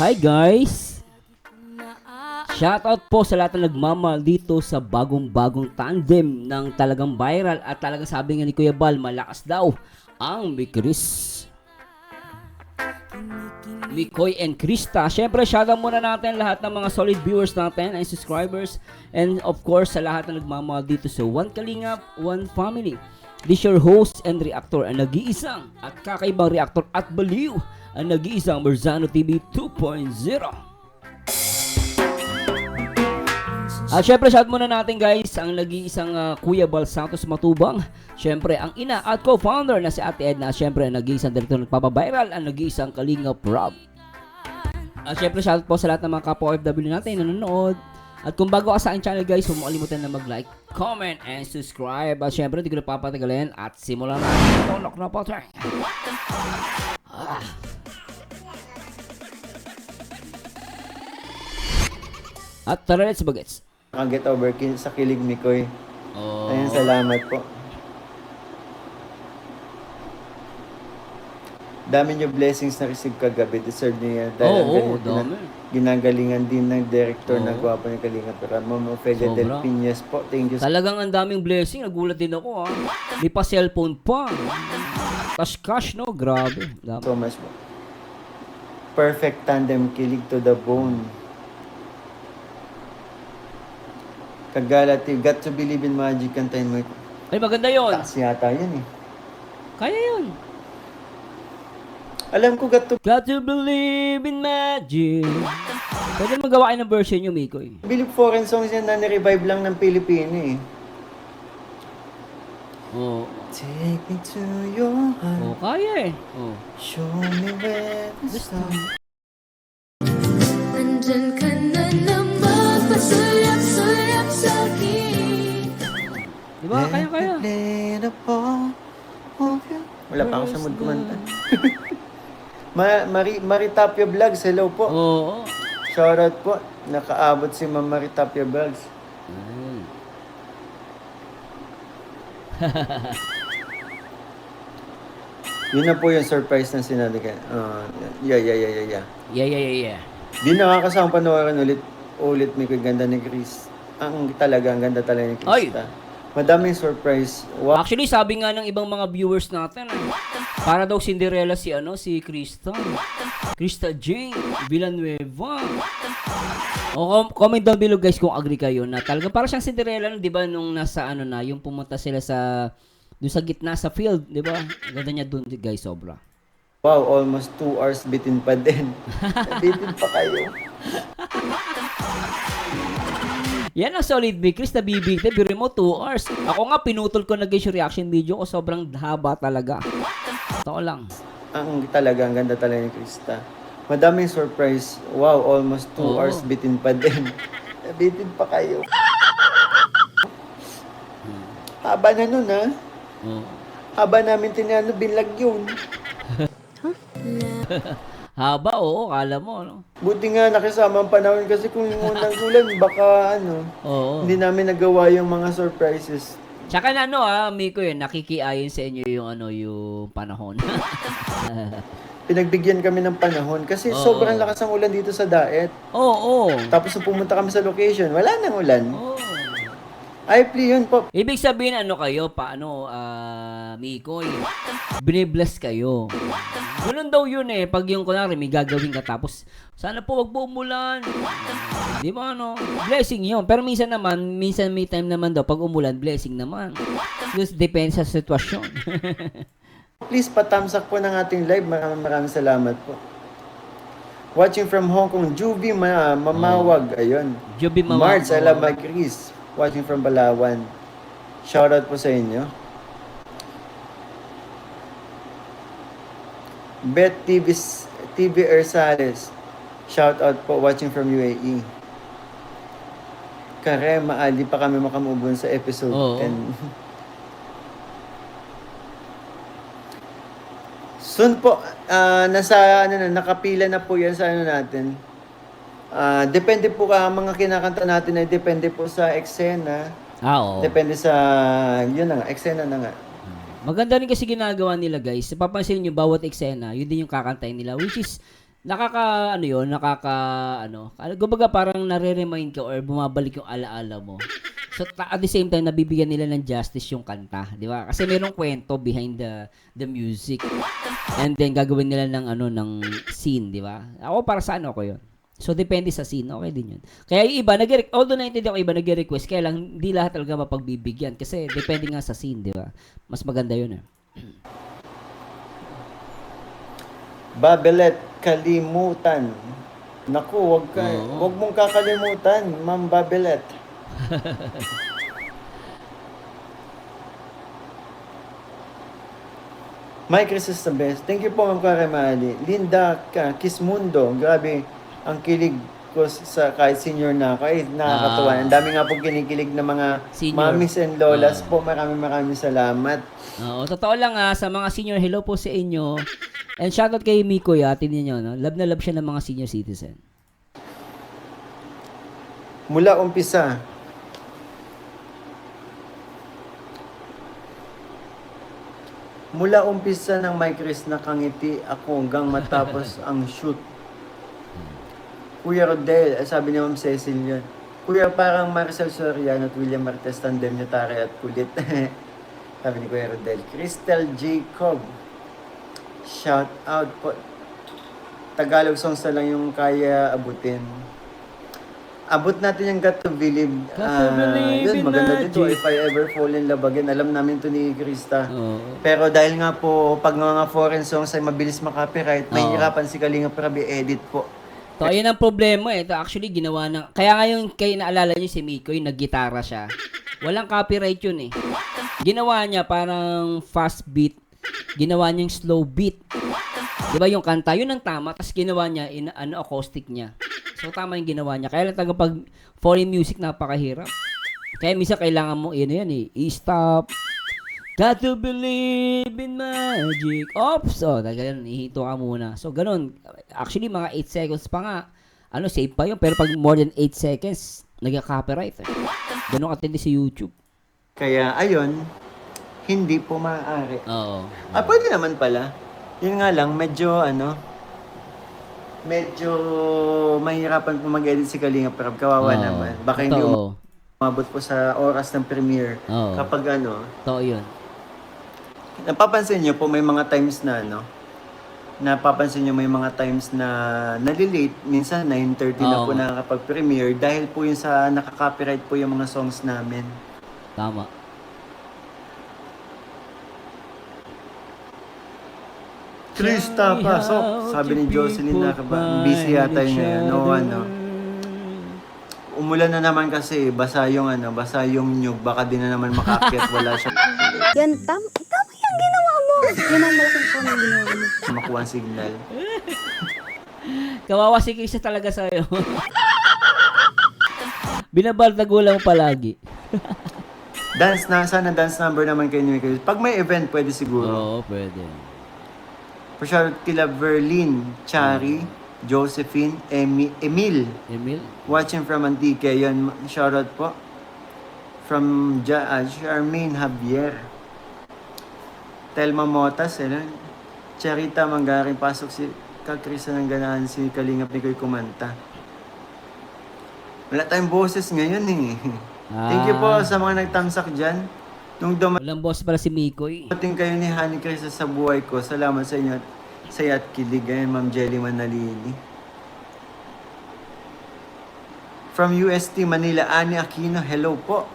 Hi guys! Shoutout po sa lahat na nagmamahal dito sa bagong-bagong tandem ng talagang viral at talagang sabi nga ni Kuya Bal, malakas daw ang Mikris. Mikoy and Krista. Siyempre, shoutout muna natin lahat ng mga solid viewers natin and subscribers and of course sa lahat na nagmamahal dito sa One Kalingap, One Family. This your host and reactor ang nag-iisang at kakaibang reactor at baliw ang nag-iisang Merzano TV 2.0. At syempre shout muna natin guys ang nag-iisang Kuya Bal Santos Matubang. Syempre ang ina at co-founder na si Ate Edna. Syempre ang nag-iisang direktor nagpapaviral ang nag-iisang Kalingap Rob. At syempre shout po sa lahat ng mga kapwa OFW natin na nanonood. At kung bago ka sa aking channel guys, huwag mo kalimutan na mag-like, comment, and subscribe. At syempre, hindi ko na papatagalin. At simulan natin ito. Lock na po tayo. At tara, let's bagets. Get over sa kilig ni Koy. Oh. Ayun, salamat po. Dami niyo blessings na receive kagabi. Deserve niyo yan. Dahil ang dami. Ginagalingan din ng director na Oo. gwapo ni Kalinga. Pero Ma'am Ophelia Del Sobra. Piñas po. Thank you. Talagang ang daming blessing. Nagulat din ako ha. Di pa cellphone pa. Cash, no? Grabe. So much po. Perfect tandem, kilig to the bone. Kagalat, you got to believe in magic. Kantayin mo ito. Ay, maganda yon. Taas yata yan eh. Kaya yun. Alam ko got to Got to believe in magic. Pwede magawa kayo ng version nyo, Mikoy. believe foreign songs yan na ni-revive lang ng Pilipino eh. Oo. Take me to your heart. Oh, kaya eh. Oh. Show me where to start. Nandyan ka na naman, pasulap-sulap sa'kin. Diba? Kaya. Wala pa ako sa mood kumanta. Maritapia Vlogs, hello po. Oo. Shoutout po. Nakaabot si Ma'am Maritapia Vlogs. Mm. Yun na po yung surprise na sinabi ka. Yeah. Yeah. Di nakakasama panoorin ulit may ganda ni Chris. Ang ganda talaga ni Krista. Madaming surprise. Wow. Actually, sabi nga ng ibang mga viewers natin, para daw Cinderella si Krista. Krista Jane Villanueva. O comment down below guys kung agree kayo na talaga para siyang Cinderella, no, 'di ba, nung nasa yung pumunta sila doon sa gitna sa field, 'di ba? Ganda niya doon guys, sobra. Wow, almost 2 hours bitin pa din. Bitin pa kayo. Yan ang solid big Chris na bibigte. Biro mo 2 hours. Ako nga pinutol ko na guys yung reaction video ko. Sobrang haba talaga. Totoo lang. Ang ganda talaga ni Krista. Madaming surprise. Wow, almost 2 Oo. hours bitin pa din. Bitin pa kayo. Haba na nun ha. Oh. Haba namin binlag yun. Haba, oo, kala mo, no? Buti nga nakisama ang panahon kasi kung yung unang ulan, baka Oo. hindi namin nagawa yung mga surprises. Tsaka na Miko, nakikiayon sa inyo yung yung panahon. Pinagbigyan kami ng panahon kasi Oo. sobrang lakas ng ulan dito sa Daet. Oo. Tapos nung pumunta kami sa location, wala nang ulan. Oo. Ay, play yun po. Ibig sabihin, kayo, Miko, binibless kayo. Ganun daw yun pag yung kunwari may gagawin ka tapos, sana po wag po umulan. Di ba blessing yun. Pero minsan may time naman daw, pag umulan, blessing naman. Just depende sa sitwasyon. Please patamsak po ng ating live. Maraming salamat po. Watching from Hong Kong, Juby Mamawag. Ayun. Juby Mamawag. March, I love my Chris. Watching from Balawan. Shoutout po sa inyo. Bet TV Ersales. Shoutout po watching from UAE. Karema, di pa kami makamove on sa episode Oo. 10. Soon po, nakapila na po yan sa natin. Depende po mga kinakanta natin ay depende po sa eksena. Oo. Depende sa, yun na nga, eksena na nga. Maganda rin kasi ginagawa nila guys. Papansin nyo, bawat eksena, yun din yung kakantayin nila. Which is, Ano yun, kumbaga parang nare-remind ka or bumabalik yung alaala mo. So at the same time nabibigyan nila ng justice yung kanta, di ba? Kasi merong kwento behind the music. And then gagawin nila ng scene, di ba? Ako para sa ano ko 'yun. So depende sa scene, okay din 'yun. Kaya yung iba although naintindihan ko iba nagre-request, kaya lang hindi lahat talaga mapagbibigyan kasi depende nga sa scene, di ba? Mas maganda 'yun eh. Babelet, kalimutan. Naku, Oo. wag mong kakalimutan, Ma'am Babelet. Mike Chris is the best. Thank you po, Ma'am Karamali. Linda Kismundo, grabe ang kilig ko sa kahit senior na ako. Ay, nakakatuwa. Ang dami nga po kinikilig na mga Senior. mommies and lolas po. Maraming salamat. Oo, totoo lang sa mga senior, hello po sa inyo. And shoutout kay Miko, tingnan niyo, no? Love na love siya ng mga senior citizen. Mula umpisa, ng Mike Chris nakangiti ako hanggang matapos ang shoot. Kuya Rodel, sabi ni Ma'am Cecil yun. Kuya, parang Marcel Soriano at William Martes tandem niya tare at kulit. Sabi ni Kuya Rodel. Crystal Jacob, shout out po. Tagalog songs na lang yung kaya abutin. Abot natin yung Got to Believe. Got to Believe Yun, in maganda din to. Magic. If I Ever Fall in Love Again. Alam namin to ni Krista. Oo. Pero dahil nga po, pag mga foreign songs ay mabilis makopyright, may Oo. hirapan si Kalinga Prab i-edit po. So, ayun ang problema eh. Ito actually ginawa ng... Kaya ngayon, kayo naalala niyo si Miko, yung naggitara siya. Walang copyright yun eh. Ginawa niya parang fast beat. Ginawa niya yung slow beat. Diba yung kanta? Yun ang tama. Tapos ginawa niya acoustic niya. So, tama yung ginawa niya. Kaya lang talaga pag foreign music, napakahirap. Kaya minsan kailangan mo, i-stop. Got to believe in magic. Oops! So, ganun, ihito ka muna. So, ganun. Actually, mga 8 seconds pa nga. Safe pa yun. Pero pag more than 8 seconds, nag-copyright. Ganun katindi sa YouTube. Kaya, ayun, hindi po maaari. Oo. Pwede naman pala. Yun nga lang, medyo mahirapan po mag-edit si Kalinga Prab. Kawawa Oo. naman. Baka hindi Totoo. umabot po sa oras ng premiere. Oo. Kapag Totoo yun. napapansin nyo po may mga times na nalilate, minsan 9:30 na Oo po nga. nakakapag-premiere dahil po yun sa nakaka-copyright po yung mga songs namin. Tama. Krista, pasok! Sabi ni Jocelyn na busy yata yun ngayon. Umulan na naman kasi, basa yung nyug, baka di na naman makakyat, wala siya Yan, tama yung ginawa mo. Yan ang malaking po ng ginawa mo. makuha ang signal. Kawawa si Krisha talaga sa'yo. Binabaltagulan mo palagi. Sana dance number naman kayo ni Chris. Pag may event, pwede siguro. Oo, pwede. For sure, kila Verlin, Chari, Josephine, Emil, Emil? watching from Antique. Yan, shoutout po. From Charmaine Javier. Telma Motas, Charita Manggaring, pasok si Kakrisa ng ganahan si Kalingap ni Koy kumanta. Wala tayong boses ngayon eh. Thank you po sa mga nagtamsak dyan. Nung Walang boss pala si Mikoy. dumating kayo ni Honey Krisa sa buhay ko, salamat sa inyo at saya at kilig. Ayan, Ma'am Jelly Manalili. From UST Manila, Ani Aquino, hello po.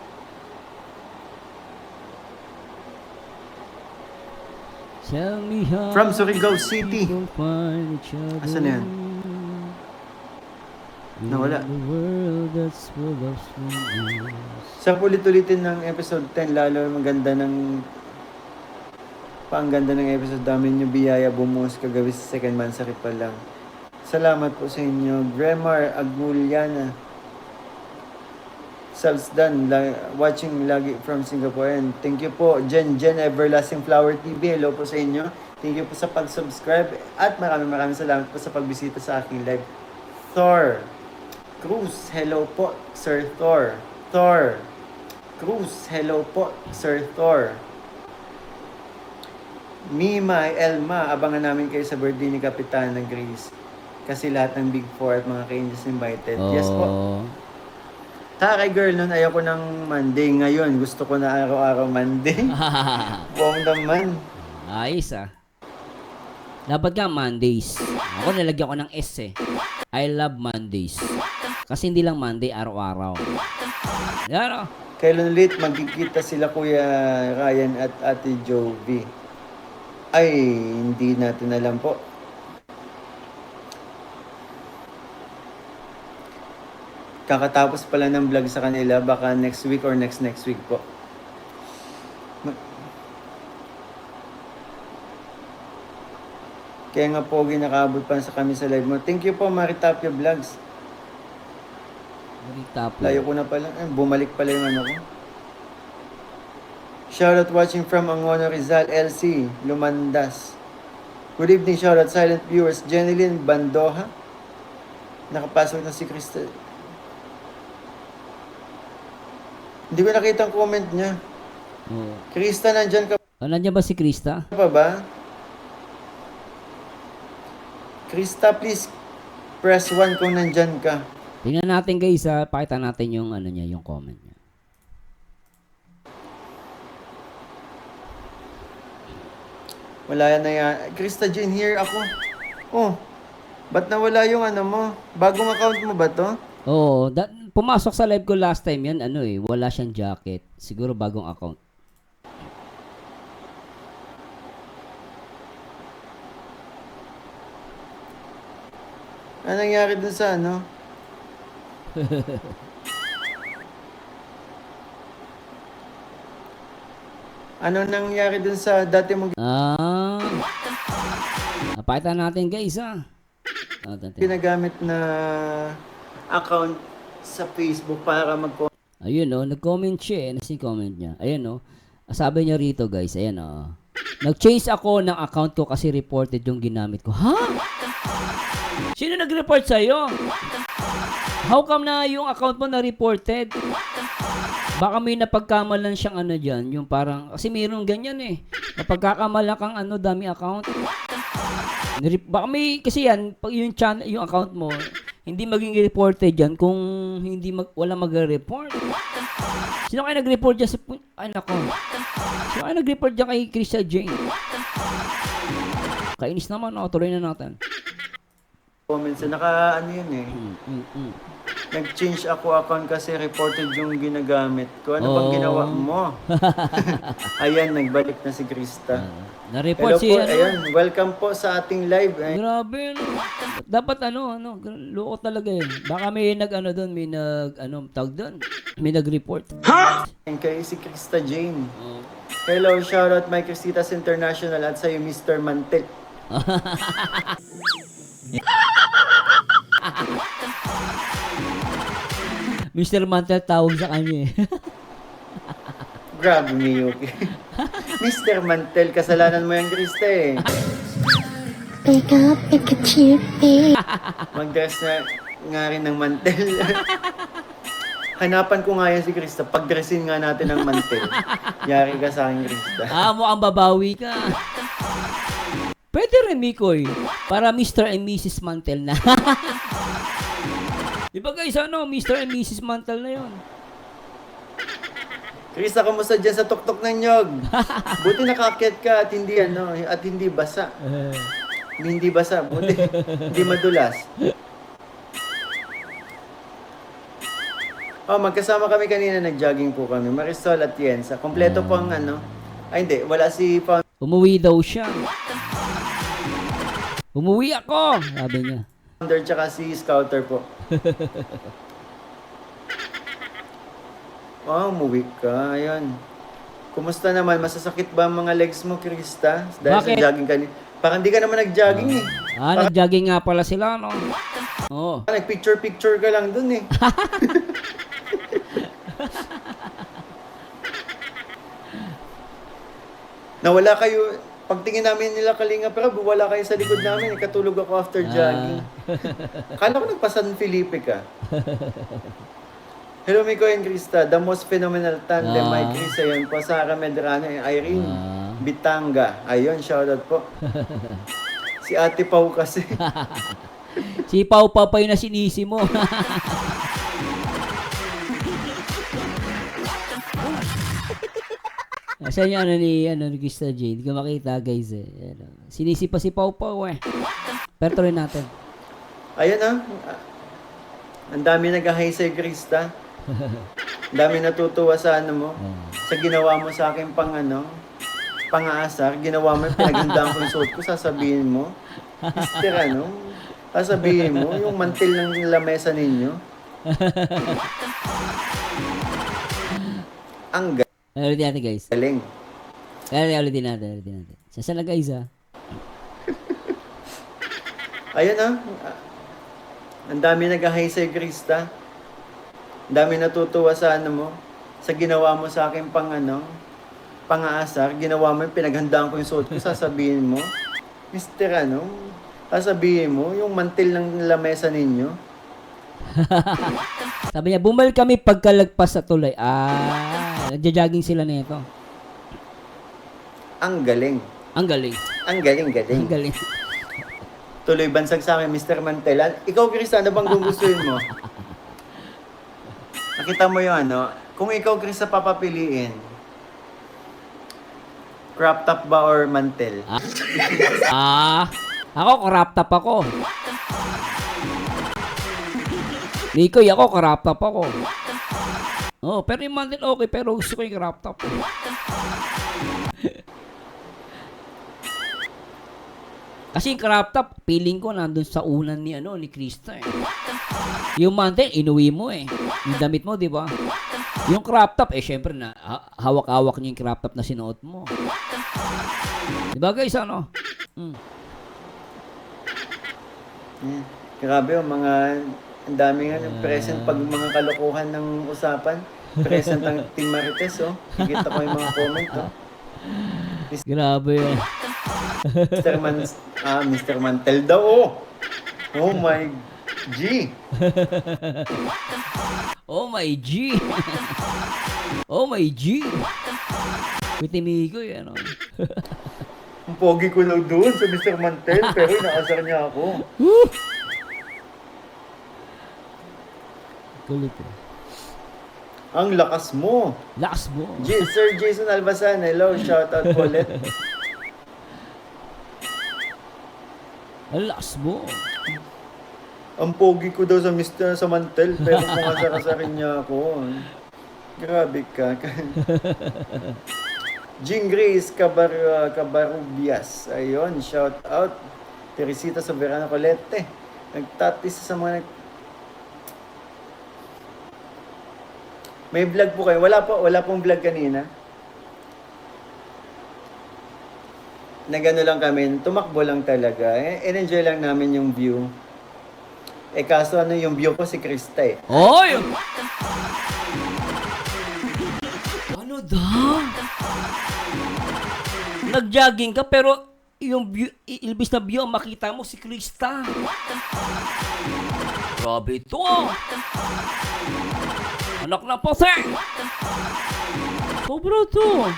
Tell me how From Surigao City. people find each other Asan na yan? Nawala. in the world that's full of strangers. Sa ulit-ulitin ng episode 10, lalo maganda ng Pang ganda ng episode, dami nyo biyaya bumuhos kagabi sa second month, sakit pa lang. Salamat po sa inyo. Gremar Aguliana. Subs done. Watching lagi from Singapore. And thank you po, Jen Everlasting Flower TV. Hello po sa inyo. Thank you po sa pag-subscribe. At maraming salamat po sa pagbisita sa aking live. Thor Cruz. Hello po, Sir Thor. Thor Cruz. Hello po, Sir Thor. Mima, Elma, abangan namin kayo sa birthday ni Kapitana Grace. Kasi lahat ng Big Four at mga ka-angels invited. Yes po. Oh. Sa kay girl noon, ayoko ng Monday. Ngayon, gusto ko na araw-araw Monday. Buong naman. Ayos ah. Dapat nga Mondays. Ako nilagyan ko ng S eh. I love Mondays. Kasi hindi lang Monday, araw-araw. Yan oh. Kailan ulit magkikita sila Kuya Ryan at Ate Jovi? Ay, hindi natin alam po. Kakatapos pala ng vlog sa kanila, baka next week or next week po. Kaya nga po, ginakaabot pa sa kami sa live mo. Thank you po, Maritapia Vlogs. Layo ko na pala. Bumalik pala yung ano ko. Shoutout watching from Angono Rizal, LC, Lumandas. Good evening, shoutout silent viewers. Jeneline Bandoha. Nakapasok na si Krista. Hindi ko nakita ang comment niya. Oh. Krista, nandyan ka Nandiyan ba si Krista? pa ba? Krista, please press 1 kung nandyan ka. Tingnan natin guys ha. Pakita natin yung ano niya, yung comment niya. Wala na yan. Krista Jane, here ako. Oh, ba't nawala yung ano mo? Bagong account mo ba to? Oo, pumasok sa live ko last time yan, ano eh, wala siyang jacket. Siguro bagong account. Ano nangyari dun sa ano? Ano nangyari dun sa dati mong Pakita natin guys ha. ginagamit na account sa Facebook para Ayun oh, nag-comment siya eh. Nasa comment niya. Ayun oh. Sabi niya rito guys, ayan oh. Nag-change ako ng account ko kasi reported yung ginamit ko. Ha? Sino nag-report sa'yo? How come na yung account mo na-reported? Baka may napagkamalan siyang ano dyan, yung parang, kasi mayroong ganyan eh. Napagkakamalan kang ano, dami account. Baka may, kasi yan, pag yung channel, yung account mo, hindi maging reported yan kung hindi wala mag-report. Sino kayo nag-report dyan sa, ay nako. Sino kayo nag-report dyan kay Krista Jane? Kainis naman, no? Tuloy na natin. comments. Naka ano yun eh. Nag-change ako account kasi reported yung ginagamit ko. Ano bang ginawa mo? Ayan, nagbalik na si Krista. Na-report Hello si po, ano. ayan. Welcome po sa ating live. Ay, Grabe, ano. Dapat ano, loko talaga eh. Baka may nag-ano doon, may tawag doon. May nag-report. kay si Krista Jane. Hello, shoutout my Cristitas International at sa'yo Mr. Mantel. Mr. Mantel tawag sa kanya eh. Grabe ni Yuki. Mr. Mantel, kasalanan mo yung Krista eh. Pika, pika, chippy. Mag-dress na nga rin ng mantel. Hanapan ko nga yan si Krista. Pag-dressin nga natin ng mantel. Yari ka sa akin, Krista. Mukhang babawi ka. Pwede rin, Mikoy. Para Mr. and Mrs. Mantel na. Di ba guys, Mr. and Mrs. Mantel na yun. Krista, kamusta dyan sa tuktok ng nyog? Buti nakaakyat ka at hindi basa. Hindi basa, buti hindi madulas. Magkasama kami kanina, nag-jogging po kami. Marisol at Yensa. Kompleto po ang Ay hindi, wala si Umuwi daw siya. Umuwi ako, sabi niya. Founder tsaka si Scouter po. Umuwi ka. Ayun. Kumusta naman? Masasakit ba ang mga legs mo, Krista? Dahil Bakit? sa jogging kanina. Parang di ka naman nag-jogging eh. Nag-jogging nga pala sila, no? Oo. Nag-picture-picture ka lang dun eh. Nawala kayo, pagtingin namin nila Kalinga, pero wala kayo sa likod namin. Katulog ako after jogging. Kala ko nagpa-San Felipe ka. Hello, Miko and Krista. The most phenomenal tandem. My Chris, ayun po. Sarah Medrano and Irene Bitanga. Ayun, shoutout po. Si Ate Pau kasi. Si Pau Pau pa yung nasinisi mo. Asan yung ni Krista J? Hindi ko makita, guys, eh. Ano, sinisi pa si Pau Pau, eh. Pero tuloy natin. Ayun ang dami nag-hi sa'yo, Krista. Ang dami natutuwa sa ano mo. Sa ginawa mo sa akin pang-aasar. Ginawa mo yung pinaghandaan ko yung suot ko. Sasabihin mo. Mister, sasabihin mo, yung mantil ng lamesa ninyo. Ang Ulitin natin, guys. galing. Ulitin natin. Saan na, guys, ah? Ayun ang dami nag-hi sa'yo, Krista. Ang dami natutuwa sa ano mo. Sa ginawa mo sa akin pang-aasar. Ginawa mo yung pinaghandaan ko yung suot ko. Sasabihin mo, Mister, sasabihin mo, yung mantil ng lamesa ninyo. Sabi niya, bumalik kami pagkalagpas sa tulay. Nagja-jogging sila nito. Ang galing. Ang galing. Ang galing. Ang galing. Tuloy bansag sa akin, Mr. Mantelan. Ikaw, Chris, ano bang gugustuhin mo? Nakita mo yung kung ikaw, Chris, sa papapiliin, crop top ba or mantel? Ako, crop top ako. Nikoy, ako, crop top ako. Oh, pero yung mantel okay, pero gusto ko yung crop top. Kasi yung crop top, feeling ko nandun sa unan ni Krista, eh. Yung mantel, inuwi mo, eh. Yung damit mo, di ba? Yung crop top, syempre na, hawak-hawak niyo yung crop top na sinuot mo. Di ba, guys, Yeah. Grabe, ang daming present pag mga kalokohan ng usapan. Present ang Team Marites, Higit ako yung mga comment, Grabe yan. Mr. Mantel daw, Oh my G. Oh my G. Oh my G. Pitimi ko yan, Ang pogi ko lang doon sa Mr. Mantel, pero inaasar niya ako. Kulit, eh. Ang lakas mo. Lakas mo. Sir Jason Albasan, hello, shoutout po ulit. Ang lakas mo. Ang pogi ko daw sa Mr. sa Mantel, pero kung asar-asarin niya ako. Grabe ka. Jean Grace Cabarubias. Ayun, shout out. Teresita Soberano Colette. Nagtatis sa mga May vlog po kayo. Wala pong vlog kanina. Nagano lang kami, tumakbo lang talaga. Enjoy lang namin yung view. Kaso yung view ko si Krista, eh. Oy! Ano daw? Nag-jogging ka pero yung view, ilbis na view, makita mo si Krista. Grabe ito. Anak na po, sir. Sobra to.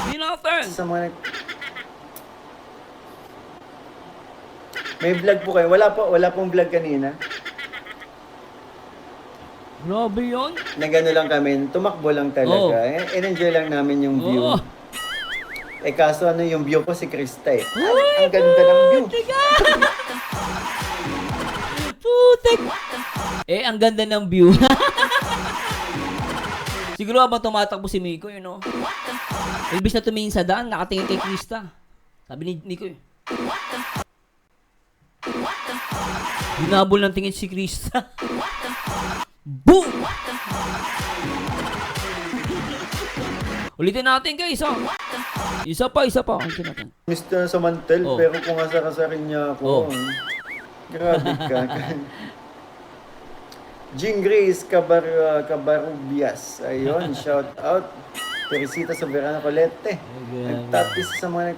Hindi natin. Sa mga May vlog po kayo. Wala pong vlog kanina. Grabe yun. Nagano lang kami, tumakbo lang talaga. Enjoy lang namin yung view. Oh. Kaso yung view ko si Krista, eh. Ang ganda ng view. Putek. Ang ganda ng view. Siguro habang tumatakbo si Miko, Ilbis na tumingin sa daan, nakatingin kay Krista. Sabi ni Miko, Hinabol ng tingin si Krista. Boom! Ulitin natin, guys, Isa pa. Ulitin natin. Mr. sa Mantel, pero kung asar-asarin niya ako. Grabe ka. Jean Grace Cabarubias. Ayun, shout out. Teresita Soberano Colette. Nagtatis sa mga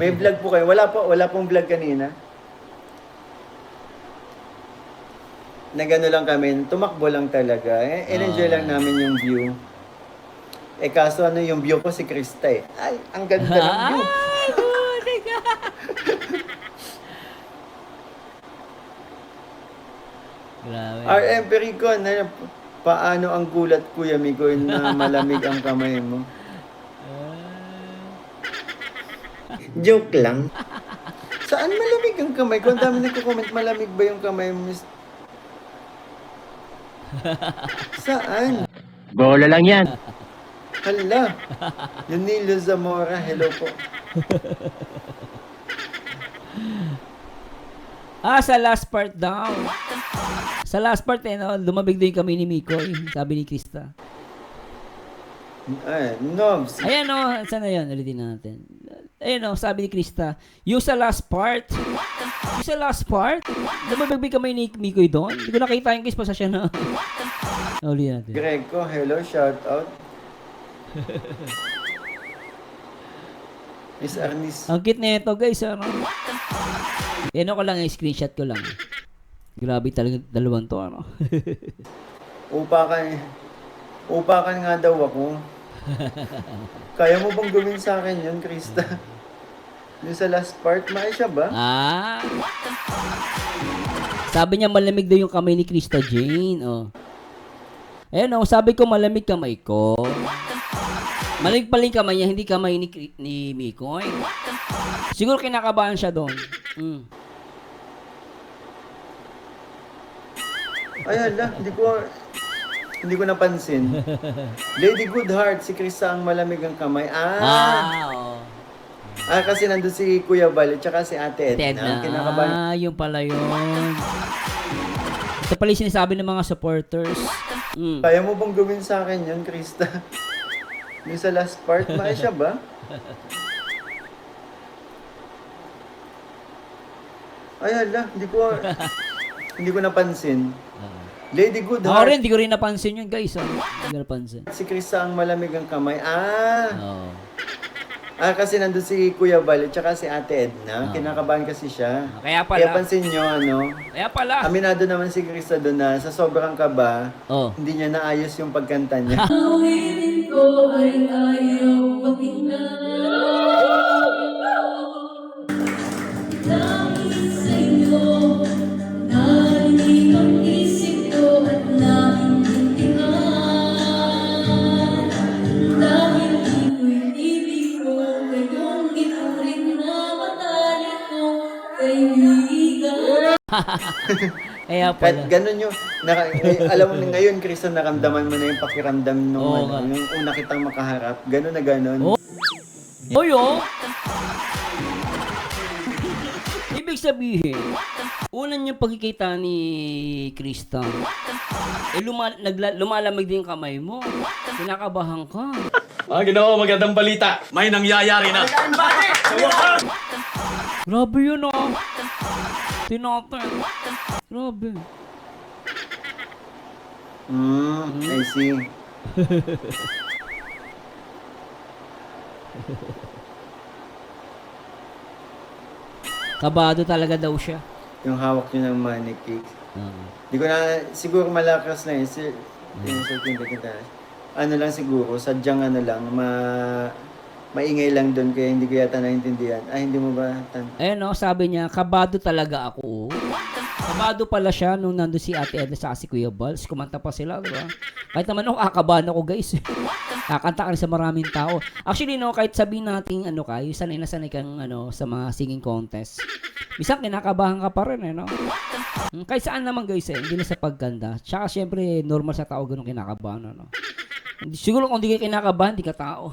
May vlog po kayo. Wala pong vlog kanina. Nagano lang kami, tumakbo lang talaga. Enjoy lang namin yung view. Kaso yung view ko si Krista, eh. Ang ganda ng view. Ay, buti ka. Grabe. RM Perico, paano ang gulat, Kuya Mikoy, na malamig ang kamay mo? Joke lang. Saan malamig ang kamay ko? Ang dami nagko-comment, malamig ba yung kamay mo? Saan? Bola lang yan. Hala. Yun Nilo Zamora. Hello po. Sa last part daw. Sa last part no, lumabig din kami ni Mikoy, sabi ni Krista. Ay, Nobs. Ayan o, saan na yun? Ulitin natin. Ayan o, sabi ni Krista, yung sa last part, lumabig kami ni Mikoy doon. Hindi ko nakita yung kiss pa sa siya na. Ulitin natin. Greco, hello, shout out. Miss Arnis. Ang cute na ito guys, ano? Yan ko lang, screenshot ko lang. Grabe talaga dalawang to, ano? Upakan nga daw ako. Kaya mo bang gawin sa akin yun, Krista? Yung sa last part, maayos siya ba? Sabi niya malamig daw yung kamay ni Krista Jane, oh. Ayan oh, sabi ko malamig kamay ko. Malamig pala yung kamay niya, hindi kamay ni Mikoy. Siguro kinakabahan siya doon. Ay, hala, hindi ko napansin. Lady Goodheart, si Krista ang malamig ang kamay. Oo. Kasi nandun si Kuya Bal, tsaka si Ate Edna. Edna. Kinakabahan. Yung pala yun. Ito pala yung sinasabi ng mga supporters. Kaya mo bang gawin sa akin yun, Krista? Yung sa last part, maayos siya ba? Ay, hala, hindi ko napansin. Lady Ako Goodheart, rin, hindi ko rin napansin yun guys. Hindi ko napansin. si Krista ang malamig ang kamay. Oo. Kasi nandun si Kuya Bal, tsaka si Ate Edna. Kinakabahan kasi siya. Kaya pala. Kaya pansin nyo, Kaya pala. aminado naman si Krista doon na sa sobrang kaba, Oh. hindi niya naayos yung pagkanta niya. Awitin ko ay ayaw pakinggan. Dahil sa inyo, narinig ang isip ko at naiintindihan. Dahil ito'y ibig ko, kayong ituring na matalik ko, kaibigan. Kaya Kahit pala. ganun yung, alam mo na ngayon, Krista, naramdaman mo na yung pakiramdam nung Oo nga. yung una kitang makaharap. Ganun na ganun. Oh. Oyo. Ibig sabihin, unan yung pagkikita ni Krista. Lumalamig din yung kamay mo. Kinakabahan ka. Ginoo, magandang balita. May nangyayari na. Grabe yun oh. Tinotan. Grabe. I see. Kabado talaga daw siya. Yung hawak niyo ng money cake. Di ko na, siguro malakas na yun. Ano lang siguro, sadyang maingay lang doon kaya hindi ko yata naintindihan. Hindi mo ba? Ayun oh, sabi niya, kabado talaga ako. Kabado pala siya nung nandun si Ate Edna sa si Kuya Balls. Kumanta pa sila, di ba? Kahit naman ako, kakabahan ako guys. Kakanta ka rin sa maraming tao. Actually, no, kahit sabihin natin, kayo, sanay na sanay kang, sa mga singing contest. Minsan, kinakabahan ka pa rin, no? Kahit saan naman guys, hindi na sa pagganda. Tsaka, syempre, normal sa tao ganun kinakabahan, no? Siguro kung di ka kinakabahan, di ka tao.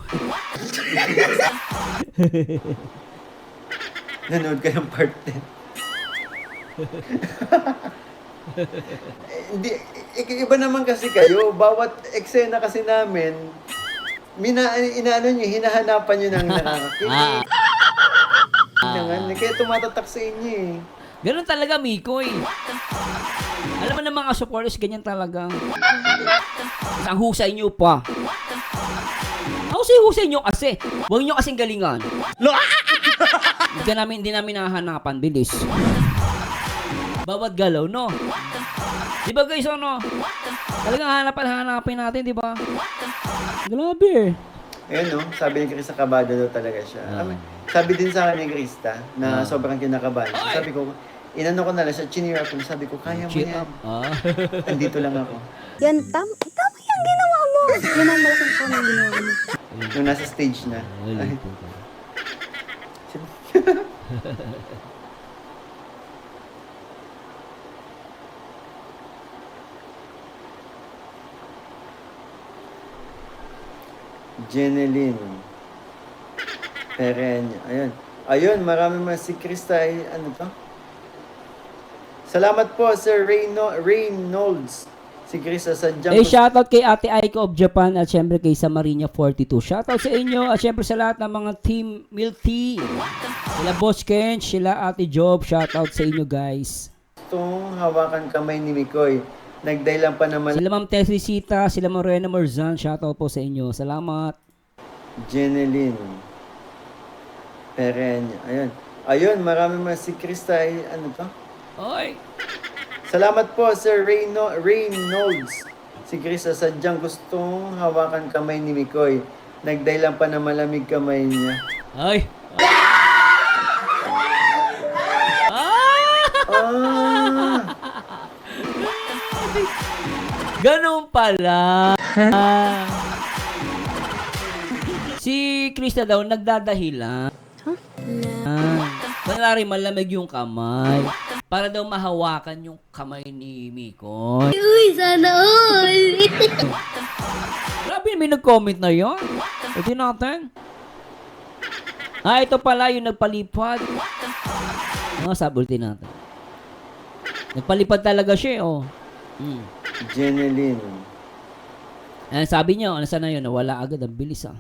Nanood ka ng part 10. Hindi, iba naman kasi kayo. Bawat eksena kasi namin, inaano nyo, hinahanapan nyo ng nakakakilig. Kaya tumatatak sa inyo eh. Ganun talaga, Mikoy. Alam mo na mga supporters, ganyan talaga. Ang husay nyo pa. Ang husay nyo kasi. Huwag nyo kasing galingan. Hindi namin nahahanapan. Bilis. Bawat galaw, no? Di ba guys, talagang hanapin natin, di ba? Grabe. Ayun sabi ni Krista, kabado daw talaga siya. Sabi din sa akin ni Krista na sobrang kinakabahan. So, sabi ko, Inano ko na lang siya, chinir ako. Sabi ko, kaya mo Cheer yan. up. Ah. Andito lang ako. Yan, tama yung ginawa mo. Yan ang malaking po ng ginawa mo. Nung nasa stage na. Ay, Jeneline. Perenya. Ayun. Ayun, marami mga si Krista ay ano to? Salamat po, Sir Reynolds. Si Krista sadyang Eh, shoutout kay Ate Aiko of Japan at syempre kay Samariña 42. Shoutout sa inyo at syempre sa lahat ng mga team Milk Tea. Sila Boss Ken, sila Ate Job. Shoutout sa inyo guys. gustong hawakan kamay ni Mikoy. Nagdailan pa naman Sila Ma'am Teresita, sila Morena Morzan. Shoutout po sa inyo. Salamat. Jeneline. Perenya. Ayun. Ayun, marami mga si Krista ay ano to? Oy. Salamat po, Sir Reynolds. Si Krista sadyang gustong hawakan kamay ni Mikoy. Nagdailan pa na malamig kamay niya. Ay. Ah! Ganun pala. Si Krista daw nagdadahilan. Kunwari malamig yung kamay. Para daw mahawakan yung kamay ni Mikoy. Uy, sana all! Grabe, may nag-comment na yun. Pwede natin. Ah, ito pala yung nagpalipad. Sabulti natin. Nagpalipad talaga siya, oh. Jeneline. Sabi niya, ano sana yun, nawala agad, ang bilis, ah.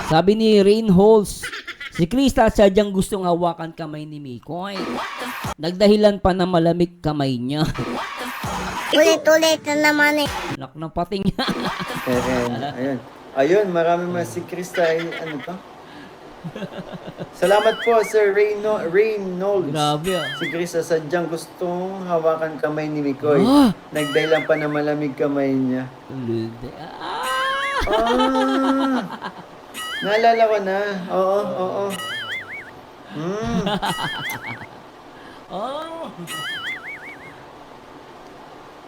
Sabi ni Reinholds, si Krista sadyang gustong hawakan kamay ni Mikoy. Nagdahilan pa na malamig kamay niya. Ulit-ulit na naman eh. Nak ng pating niya. Perenya. Ayun. Ayun, marami mga si Krista ay ano to? Salamat po, Sir Reynolds. Grabe, ah. Si Krista sadyang gustong hawakan kamay ni Mikoy. Ah! Nagdailan pa na malamig kamay niya. Ah! Naalala ko na. Oo, oo. Oh.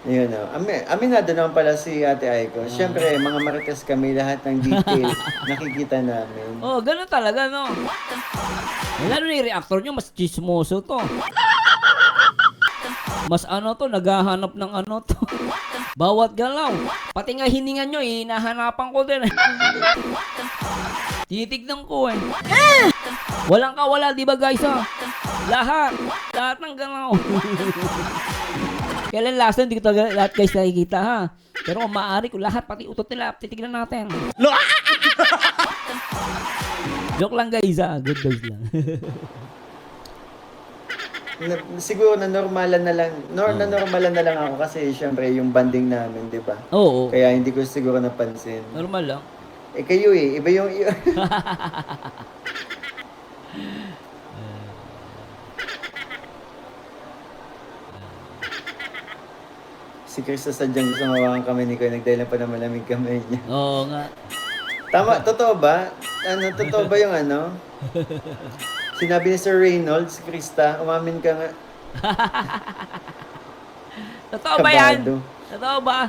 Ayun o. Aminado naman pala si Ate Aiko. Siyempre, mga marites kami, lahat ng detail nakikita namin. Oh, ganun talaga, no? Lalo na yung reactor nyo, mas chismoso to. Mas ano to, naghahanap ng ano to. Bawat galaw. Pati nga hiningan nyo, hinahanapan ko din. Tinitignan ko eh. Walang kawala, di ba guys, ha? Lahat ng galaw. Kailan last time, hindi ko talaga lahat guys nakikita, ha? Pero kung maaari ko, lahat, pati utot nila, titignan natin. Joke lang guys, ha? Good guys lang. Siguro na normalan na lang, na normalan na lang ako kasi siyempre yung banding namin, di ba? Oo, Kaya hindi ko siguro napansin. normal lang. Eh kayo eh, iba yung... Si Krista sadyang gusto mawakan kami ni Koy, nagdailan pa na malamig kamay niya. Oo nga. Tama, totoo ba? Ano, totoo ba yung ano? Sinabi ni Sir Reynolds, Krista, umamin ka nga. Totoo ba yan? Kabado. Totoo ba?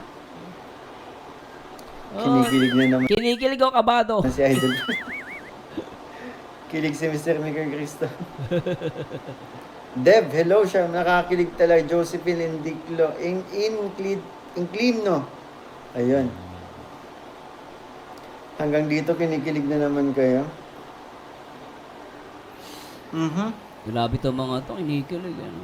Oo. Kinikilig na naman Kinikilig ako kabado. si Idol. Kilig si Mr. Miguel Cristo. Deb, hello siya. Nakakilig talaga. Josephine Indiclo. Inclino. Ayun. Hanggang dito kinikilig na naman kayo. Grabe to mga to, kinikilig. Ano.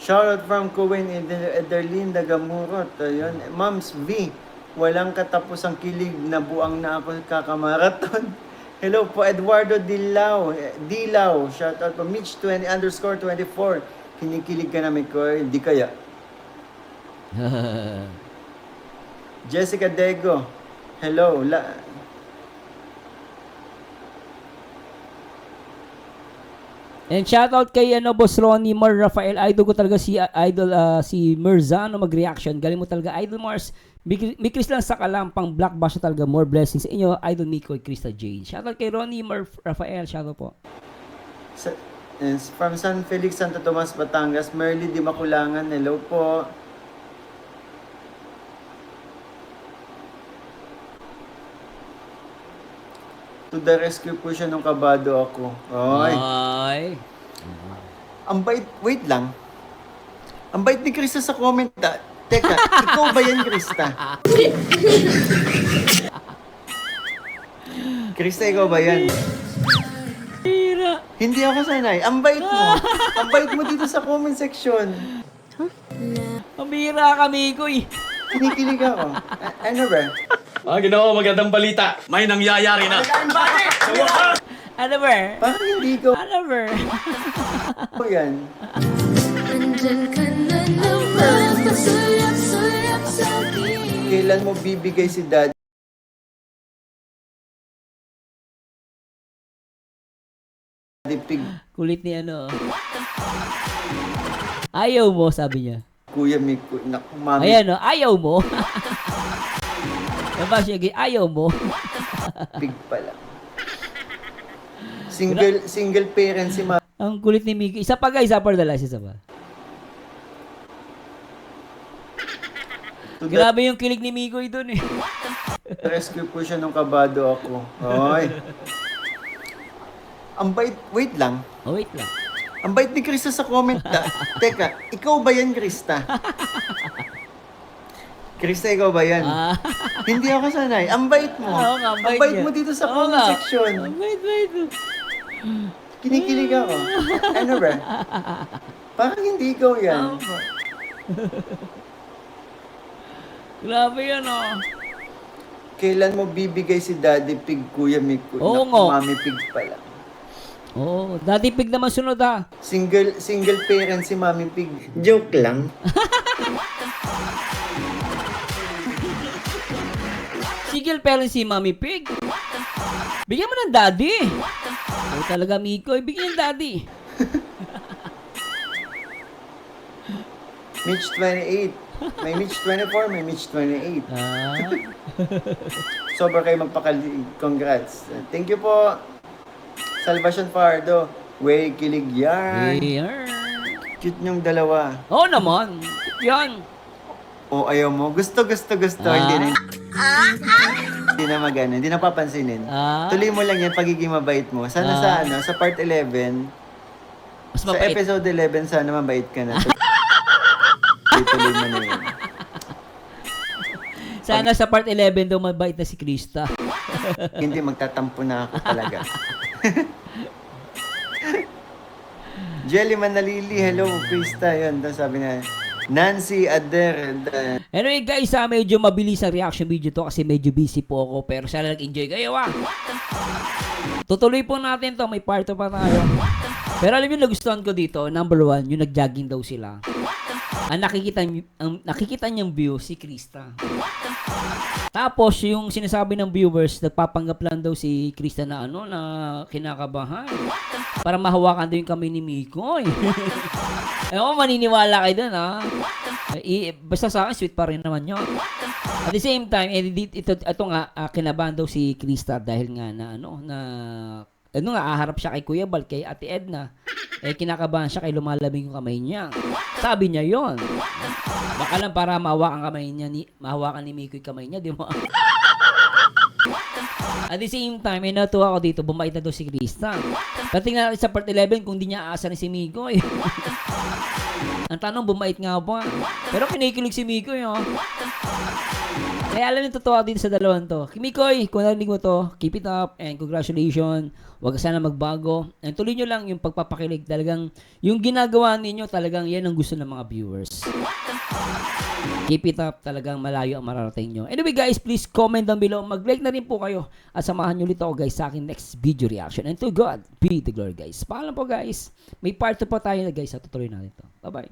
Shoutout from Kuwait, Ederlinda Gamurot. Ayun. Moms V. Walang katapusang kilig na buang na ako kakamaraton. Hello po, Eduardo Dilaw. Shoutout po, Mitch20_24. Kinikilig ka namin ko, di kaya. Jessica Dego. Hello. And shoutout kay Boss Ronnie Mar Rafael. Idol ko talaga si Idol si Merzano mag-reaction. Galing mo talaga Idol Mars. May Chris lang sa kalampang Black Bash na talaga. More blessings sa inyo. Idol Mikoy, Krista Jane. Shoutout kay Ronnie Rafael. Shoutout po. From San Felix, Santo Tomas, Batangas, Merly Di Makulangan, hello po. To the rescue po siya nung kabado ako. Oy. Ay. Ang bait, wait lang. Ang bait ni Krista sa comment. Teka, ikaw ba yan, Krista? Krista, ikaw ba yan? Hira. Hindi ako sanay. Ang bait mo. Ang bait mo dito sa comment section. Pambira ka, Mikoy. Kinikilig ako. Ano ba? Ginawa magandang balita. May nangyayari na. Ano ba? Parang hindi ko Ano ba? yan. Nandyan ka na naman, pasulap-sulap sa akin. Kailan mo bibigay si Daddy Pig, Kulit ni ano. Ayaw mo, sabi niya. Kuya Miko? Naku, mami. Ayan o, ayaw mo. Diba siya, ayaw mo. Pig pala. Single parent si Mami. Ang kulit ni Mikoy. Isa pa guys, isa pa dala, isa pa. To the Grabe yung kilig ni Mikoy dun eh. rescue po siya nung kabado ako. Oy. Ang bait, wait lang. Oh, wait lang. Ang bait ni Krista sa comment. Teka, ikaw ba yan, Krista? Krista, ikaw ba yan? Hindi ako sanay. Ang bait mo. Oo nga, ang bait niya. mo dito sa Oo comment nga. section. Ang bait. Kinikilig ako. Ano ba? Parang hindi ikaw yan. Grabe yan oh. Kailan mo bibigay si Daddy Pig, Kuya Miko? Oo Naku, nga. Mami Pig pala. Oo, dati pig naman sunod ha. Single parent si Mami Pig. Joke lang. Sigil parent si Mami Pig. Bigyan mo ng daddy. Oo talaga Mikoy, bigyan ng daddy. Mitch 28. May Mitch 24, may Mitch 28. Sobra kayo magpakalig. Congrats. Thank you po. Salvation Fardo. Way, kilig yan. Ayan. Cute niyong dalawa. Oo naman. Yan. O ayaw mo? Gusto. Hindi na. Hindi na magana. Hindi na papansinin. Tuloy mo lang yan pagiging mabait mo. Sana sa part 11, Mas sa mabait. episode 11, sana mabait ka na. Tuloy mo na yun. Sana sa part 11 daw mabait na si Krista. Hindi, magtatampo na ako talaga. Jelly Manalili, hello, Krista. Yun, sabi na, Nancy Ader. Anyway guys, medyo mabilis ang reaction video to kasi medyo busy po ako. Pero sana nag-enjoy kayo Tutuloy po natin to, may part 2 pa tayo. Pero alam niyo nagustuhan ko dito, number 1, yung nag-jogging daw sila. Ang nakikita niyang view si Krista. Tapos yung sinasabi ng viewers, nagpapanggap lang daw si Krista na na kinakabahan. Para mahawakan daw yung kamay ni Mikoy. Ewan, maniniwala kayo dun basta sa akin, sweet pa rin naman yun. At the same time, ito nga, kinabahan daw si Krista dahil nga na aharap siya kay Kuya Bal, kay Ate Edna. Kinakabahan siya kay lumalabing yung kamay niya. Sabi niya yon. Baka lang para mahawakan ni Mikoy kamay niya, di mo? At the same time, natuwa ako dito, bumait na daw si Krista. Tingnan natin sa part 11 kung di niya aasarin si Mikoy. Ang tanong, bumait nga ba? Pero kinikilig si Mikoy, Kaya alam niyo, totoo dito sa dalawang to. Mikoy, kung narinig mo to, keep it up and congratulations. Huwag ka sana magbago. And tuloy nyo lang yung pagpapakilig. Talagang, yung ginagawa ninyo, talagang yan ang gusto ng mga viewers. Keep it up. Talagang malayo ang mararating nyo. Anyway guys, please comment down below. Mag-like na rin po kayo. At samahan nyo ulit ako guys sa aking next video reaction. And to God be the glory guys. Paalam po guys. May part 2 pa tayo na guys. Tutuloy natin to. Bye-bye.